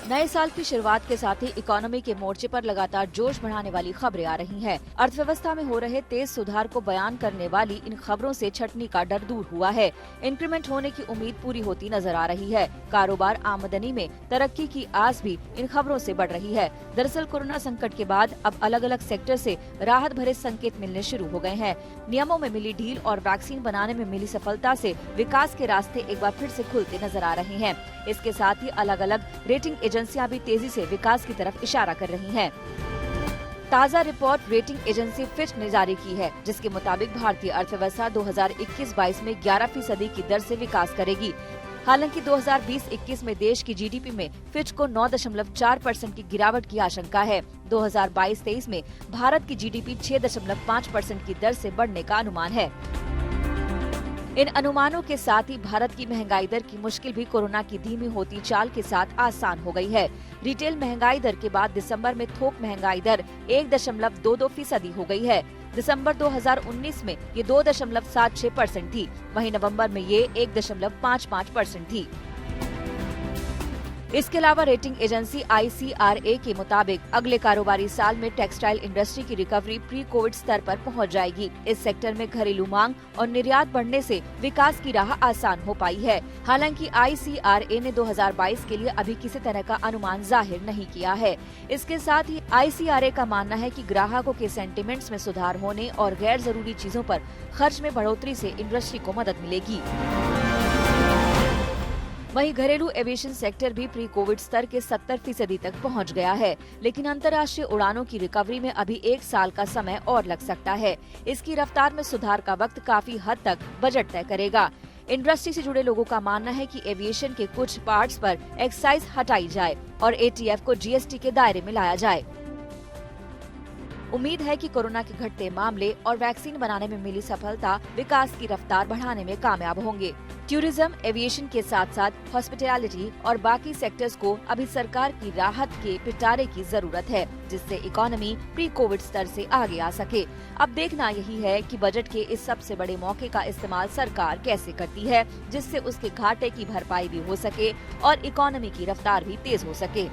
नए साल की शुरुआत के साथ ही इकोनॉमी के मोर्चे पर लगातार जोश बढ़ाने वाली खबरें आ रही हैं। अर्थव्यवस्था में हो रहे तेज सुधार को बयान करने वाली इन खबरों से छटनी का डर दूर हुआ है। इंक्रीमेंट होने की उम्मीद पूरी होती नजर आ रही है। कारोबार आमदनी में तरक्की की आस भी इन खबरों से बढ़ रही है। दरअसल कोरोना संकट के बाद अब अलग अलग सेक्टर से राहत भरे संकेत मिलने शुरू हो गए हैं। नियमों में मिली ढील और वैक्सीन बनाने में मिली सफलता से विकास के रास्ते एक बार फिर से खुलते नजर आ रहे हैं। इसके साथ ही अलग अलग रेटिंग एजेंसियां भी तेजी से विकास की तरफ इशारा कर रही हैं। ताज़ा रिपोर्ट रेटिंग एजेंसी फिच ने जारी की है, जिसके मुताबिक भारतीय अर्थव्यवस्था 2021-22 में 11% की दर से विकास करेगी। हालांकि 2020-21 में देश की जीडीपी में फिच को 9.4% की गिरावट की आशंका है। 2022-23 में भारत की जीडीपी 6.5% की दर से बढ़ने का अनुमान है। इन अनुमानों के साथ ही भारत की महंगाई दर की मुश्किल भी कोरोना की धीमी होती चाल के साथ आसान हो गई है। रिटेल महंगाई दर के बाद दिसंबर में थोक महंगाई दर 1.22% हो गई है। दिसंबर 2019 में ये 2.76% थी, वहीं नवंबर में ये 1.55% थी। इसके अलावा रेटिंग एजेंसी ICRA के मुताबिक अगले कारोबारी साल में टेक्सटाइल इंडस्ट्री की रिकवरी प्री कोविड स्तर पर पहुंच जाएगी। इस सेक्टर में घरेलू मांग और निर्यात बढ़ने से विकास की राह आसान हो पाई है। हालांकि ICRA ने 2022 के लिए अभी किसी तरह का अनुमान जाहिर नहीं किया है। इसके साथ ही ICRA का मानना है कि ग्राहकों के सेंटिमेंट्स में सुधार होने और गैर जरूरी चीजों पर खर्च में बढ़ोतरी से इंडस्ट्री को मदद मिलेगी। वहीं घरेलू एविएशन सेक्टर भी प्री कोविड स्तर के 70% तक पहुंच गया है, लेकिन अंतर्राष्ट्रीय उड़ानों की रिकवरी में अभी 1 साल का समय और लग सकता है। इसकी रफ्तार में सुधार का वक्त काफी हद तक बजट तय करेगा। इंडस्ट्री से जुड़े लोगों का मानना है कि एविएशन के कुछ पार्ट्स पर एक्साइज हटाई जाए और ATF को GST के दायरे में लाया जाए। उम्मीद है कि कोरोना के घटते मामले और वैक्सीन बनाने में मिली सफलता विकास की रफ्तार बढ़ाने में कामयाब होंगे। टूरिज्म, एविएशन के साथ साथ हॉस्पिटैलिटी और बाकी सेक्टर्स को अभी सरकार की राहत के पिटारे की जरूरत है, जिससे इकोनॉमी प्री कोविड स्तर से आगे आ सके। अब देखना यही है कि बजट के इस सबसे बड़े मौके का इस्तेमाल सरकार कैसे करती है, जिससे उसके घाटे की भरपाई भी हो सके और इकोनॉमी की रफ्तार भी तेज हो सके।